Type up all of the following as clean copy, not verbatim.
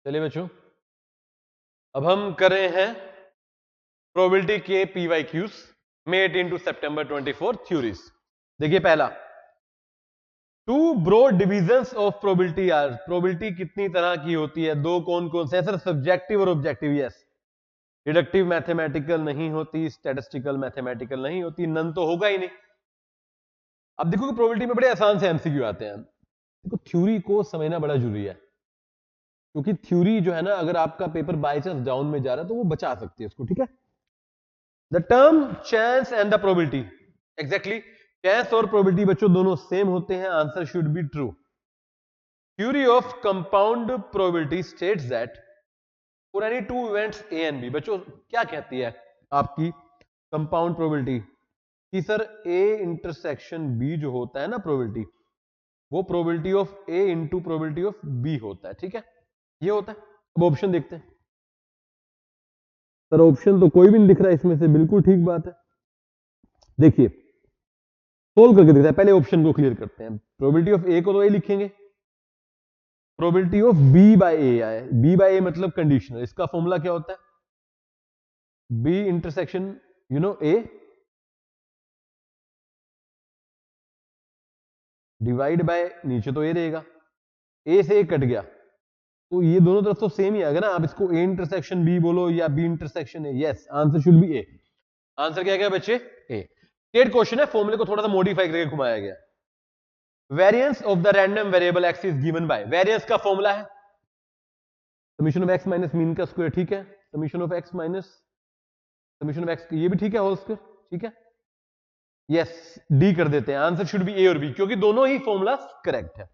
चलिए बच्चों, अब हम कर रहे हैं प्रोबेबिलिटी के PYQs May 18 to September 24 theories. देखिए पहला, two broad divisions of probability are. Probability कितनी तरह की होती है? दो कौन कौन से? सर सब्जेक्टिव और ऑब्जेक्टिव। यस, डिडक्टिव मैथमेटिकल नहीं होती, स्टैटिस्टिकल मैथमेटिकल नहीं होती, नन तो होगा ही नहीं। अब देखो कि प्रोबेबिलिटी में बड़े आसान से MCQ आते हैं। देखो थ्योरी को समझना बड़ा जरूरी है, क्योंकि थ्योरी जो है ना, अगर आपका पेपर बाय चांस डाउन में जा रहा है तो वो बचा सकती है उसको, ठीक है। The term chance and the probability, exactly chance और प्रोबेबिलिटी बच्चों दोनों सेम होते हैं। Answer should be true. Theory of compound probability states that for any two events A and B. बच्चों क्या कहती है आपकी कंपाउंड प्रोबेबिलिटी कि सर ए इंटरसेक्शन बी जो होता है ना प्रोबेबिलिटी, वो probability of A into probability of B होता है, ठीक है। ये होता है। अब ऑप्शन देखते हैं। सर ऑप्शन तो कोई भी नहीं दिख रहा इसमें से, बिल्कुल ठीक बात है। देखिए सोल्व करके देखते हैं, पहले ऑप्शन को क्लियर करते हैं। प्रोबेबिलिटी ऑफ ए को तो ए लिखेंगे, प्रोबेबिलिटी ऑफ बी बाय ए आए, बी बाय ए मतलब कंडीशनल। इसका फॉर्मूला क्या होता है? B intersection A divide by, नीचे तो ए रहेगा, ए से ए कट गया तो ये दोनों तरफ तो सेम ही आएगा ना। आप इसको ए इंटरसेक्शन बी बोलो या B intersection A, yes answer should be A. Answer क्या गया बच्चे? ए। स्टेट क्वेश्चन है, फॉर्मूले को थोड़ा सा मॉडिफाई करके घुमाया गया। Variance of the random variable x is given by, variance का फॉर्मूला है summation of x minus mean का स्क्वायर, ठीक है। Summation of x minus summation of x, ये भी ठीक है, होल स्क्वायर, ठीक है। यस, डी कर देते हैं। आंसर शुड बी ए और बी, क्योंकि दोनों ही फॉर्मूला करेक्ट है।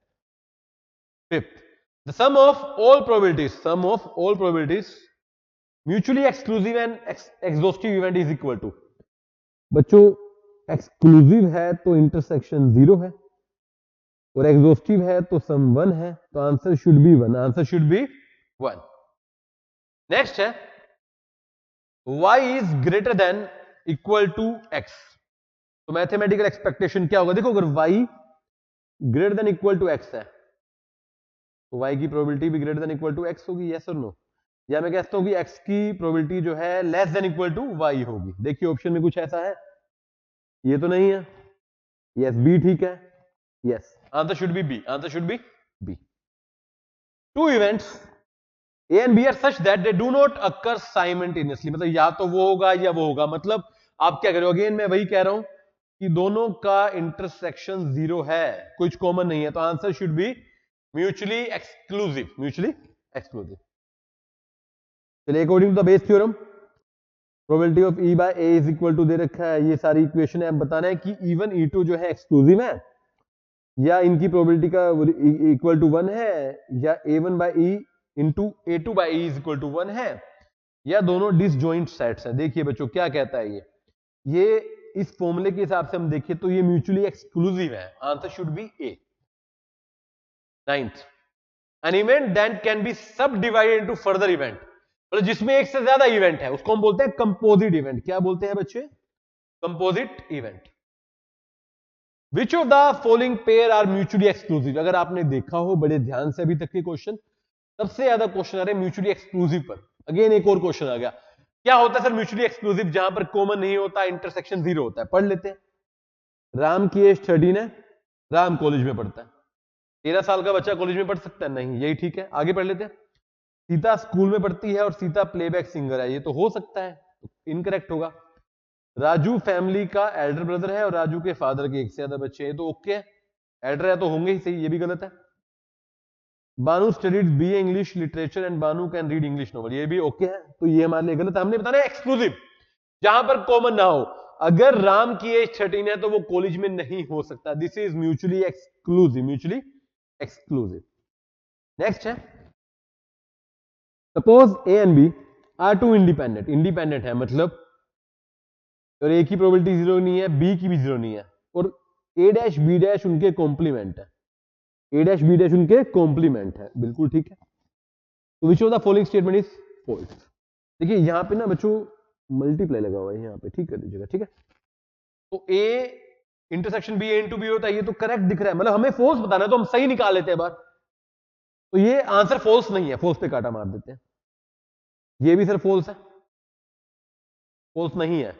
Fifth, the sum of all probabilities, sum of all probabilities mutually exclusive and exhaustive event is equal to. बच्चों एक्सक्लूसिव है तो इंटरसेक्शन 0 है, और एग्जॉस्टिव है तो सम 1 है, तो answer should be 1। Answer should be 1। Next है y is greater than equal to x। तो मैथमेटिकल एक्सपेक्टेशन क्या होगा? देखो अगर y greater than equal to x है तो y की प्रोबेबिलिटी भी greater than equal to x होगी, यस और नो? या मैं कहता हूं कि x की प्रोबेबिलिटी जो है less than equal to y होगी। देखिए ऑप्शन में कुछ ऐसा है? ये तो नहीं है। यस, बी ठीक है। Yes, answer should be B. Answer should be B. Two events A and B are such that they do not occur simultaneously, मतलब या तो वो होगा या वो होगा। मतलब आप क्या करोगे? अगेन मैं वही कह रहा हूं कि दोनों का इंटरसेक्शन 0 है, कुछ कॉमन नहीं है, तो answer should be mutually exclusive. Mutually exclusive. चलिए according to the Bayes theorem probability of E by A is equal to दे रखा है, ये सारी इक्वेशन है। अब बताना है कि E1 E2 जो है एक्सक्लूसिव है, या इनकी प्रोबेबिलिटी का इक्वल टू 1 है, या A1 by E into A2 by E is equal to 1 है, या दोनों डिसजॉइंट सेट्स हैं। देखिए बच्चों क्या कहता है ये इस फॉर्मूले के हिसाब से हम देखें तो ये म्यूचुअली एक्सक्लूसिव है। Answer should be A. Ninth, an event that can be सब डिवाइडेड इनटू फर्दर इवेंट, मतलब जिसमें एक से ज्यादा इवेंट है उसको हम बोलते हैं कंपोजिट इवेंट। क्या बोलते हैं बच्चे? Composite event. Which of the following pair are mutually exclusive? अगर आपने देखा हो बड़े ध्यान से अभी तक के क्वेश्चन, सबसे ज्यादा क्वेश्चन आ रहे म्यूचुअली एक्सक्लूसिव पर। अगेन एक और क्वेश्चन आ गया, क्या होता है सर म्यूचुअली एक्सक्लूसिव? जहां पर कॉमन नहीं होता, इंटरसेक्शन 0 होता है। पढ़ लेते हैं। राम की एज 13 है, राम कॉलेज में पढ़ता है। 13 साल का बच्चा कॉलेज में पढ़ सकता है? नहीं, यही ठीक है। आगे पढ़ लेते हैं। सीता स्कूल में पढ़ती है और सीता प्लेबैक सिंगर है, ये तो हो सकता है, तो इनकरेक्ट होगा। राजू फैमिली का एल्डर ब्रदर है और राजू के फादर के एक से ज्यादा बच्चे हैं, तो ओके है। एल्डर है तो होंगे ही सही, ये भी गलत है। Banu studied BA English literature and Banu can read English novel, ये भी ओके है, तो ये हमारे लिए गलत है। हमने बताना है एक्सक्लूसिव, जहां पर कॉमन ना हो। अगर राम की एज 13 है तो वो कॉलेज में नहीं हो सकता। This is mutually exclusive, mutually exclusive. Next है, suppose A and B are two independent. Independent है मतलब, और ए की प्रोबेबिलिटी 0 नहीं है, बी की भी 0 नहीं है, और ए डैश बी डैश उनके कॉम्प्लीमेंट है। ए डैश बी डैश उनके कॉम्प्लीमेंट है, बिल्कुल ठीक है। तो which of the following statement is false? देखिए यहां पे ना बच्चों मल्टीप्लाई लगा हुआ है, यहां पे ठीक कर दीजिएगा, ठीक है। तो A intersection B, A into B होता है, ये तो करेक्ट दिख रहा है, मतलब हमें फॉल्स बताना है तो हम सही निकाल लेते हैं बार। तो ये आंसर फॉल्स नहीं है, फॉल्स पे काटा मार देते हैं। ये भी सर फॉल्स है, फॉल्स नहीं है।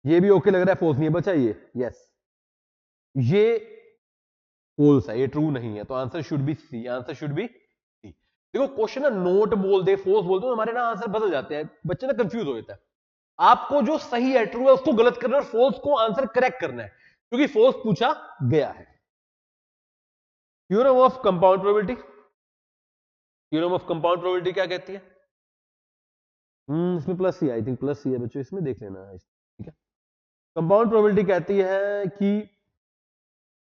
ये भी ओके लग रहा है, फॉल्स नहीं है, बचा ये यस, ये फॉल्स है, ये ट्रू नहीं है। तो answer should be C, answer should be C. देखो क्वेश्चन ना नोट बोल दे, फॉल्स बोल दे, तो हमारे ना आंसर बदल जाते हैं, बच्चे ना कंफ्यूज हो जाता है। आपको जो सही है, ट्रू है, उसको गलत करना है, फॉल्स को आंसर करेक्ट करना है, क्योंकि फॉल्स पूछा गया है। Theorem of compound probability, theorem of compound probability क्या कहती है? इसमें प्लस ही, आई थिंक प्लस ही है बच्चों, इसमें देख लेना है, ठीक है। कंपाउंड प्रोबेबिलिटी कहती है कि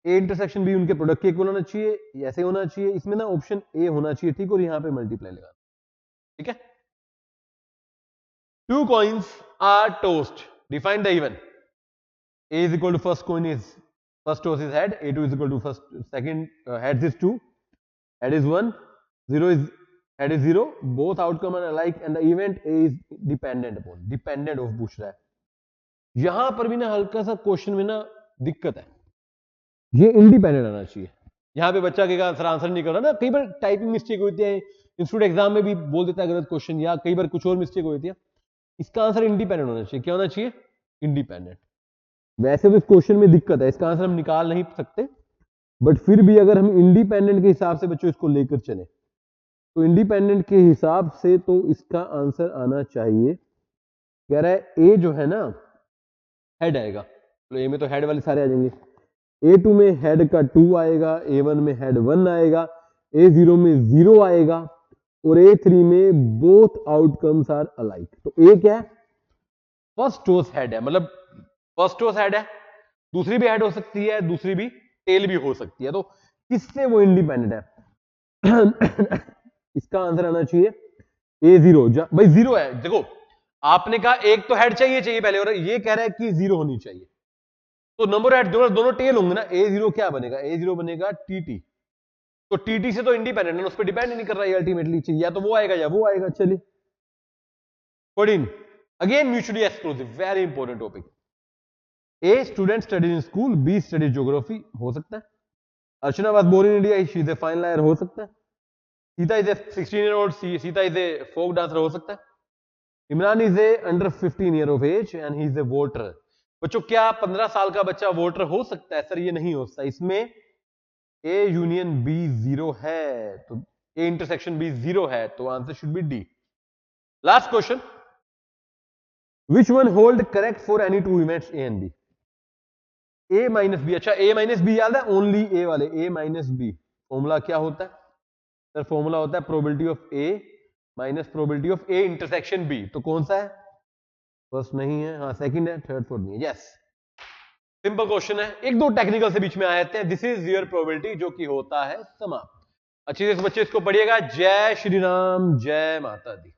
ए इंटरसेक्शन बी उनके प्रोडक्ट के इक्वल होना चाहिए, ऐसे होना चाहिए। इसमें ना ऑप्शन ए होना चाहिए, ठीक, और यहां पे मल्टीप्लाई लगा, ठीक है। Two coins are tossed, define the event. A is equal to first coin is, first toss is head, A2 is equal to first, second heads is 2, head is 1, 0 is, head is 0, both outcome are alike and the event A is dependent upon, dependent of पूछ रहा है। यहां पर भी ना हल्का सा question में ना दिक्कत है, ये इंडिपेंडेंट आना चाहिए। यहां पे बच्चा के आंसर नहीं कर रहा ना, कई बार टाइपिंग मिस्टेक होती है, इंस्टीट्यूट एग्जाम में भी बोल देता है गलत क्वेश्चन, या कई बार कुछ और मिस्टेक होती है। इसका आंसर इंडिपेंडेंट होना चाहिए, क्या होना चाहिए? इंडिपेंडेंट। वैसे तो इस क्वेश्चन में दिक्कत है, इसका आंसर हम निकाल नहीं सकते, बट फिर भी अगर हम इंडिपेंडेंट के हिसाब से बच्चों इसको लेकर चले, तो इंडिपेंडेंट के हिसाब से तो इसका आंसर आना चाहिए, कह रहा है ए जो है ना हेड आएगा, तो ए में तो हेड वाले सारे आ जाएंगे। A2 में हेड का 2 आएगा, A1 में हेड 1 आएगा, A0 में 0 आएगा, और A3 में बोथ आउटकम्स आर अलाइक। तो A क्या है? फर्स्ट टॉस हेड है, मतलब फर्स्ट टॉस हेड है, दूसरी भी हेड हो सकती है, दूसरी भी टेल भी हो सकती है, तो किससे वो इंडिपेंडेंट है? इसका आंसर आना चाहिए A0। भाई 0 है, देखो आपने कहा एक तो हेड चाहिए पहले, और ये कह रहा है कि 0 होनी चाहिए, तो नंबर एट दोनों टेल होंगे ना। A0 क्या बनेगा? A0 बनेगा TT, तो TT से तो इंडिपेंडेंट है, उस पर डिपेंड नहीं कर रहा है अल्टीमेटली, या तो वो आएगा या वो आएगा। चलिए 14 again mutually exclusive, very important topic. A student studies in school, B studies geography, हो सकता है। Archana was born in India, she is a fine liar, हो सकता है। Sita is a 16-year-old, Sita is a folk dancer, हो सकता है। Imran is a under 15 year of age and he is a voter. बच्चों क्या 15 साल का बच्चा वोटर हो सकता है? सर ये नहीं हो सकता, इसमें A यूनियन B 0 है, तो A इंटरसेक्शन B 0 है, तो answer should be D. Last question, which one hold correct for any two events A and B? A minus B, अच्छा A माइनस बी याद है, ओनली A वाले, A minus B formula क्या होता है? Sir formula होता है probability of A minus probability of A intersection B। तो कौन सा है? फर्स्ट नहीं है, हाँ सेकंड है, थर्ड फोर्थ नहीं है, यस। सिंपल क्वेश्चन है, एक दो टेक्निकल से बीच में आ जाते हैं। दिस इज योर प्रोबेबिलिटी, जो कि होता है समाप्त। अच्छी से बच्चे इसको पढ़िएगा। जय श्री राम, जय माता दी।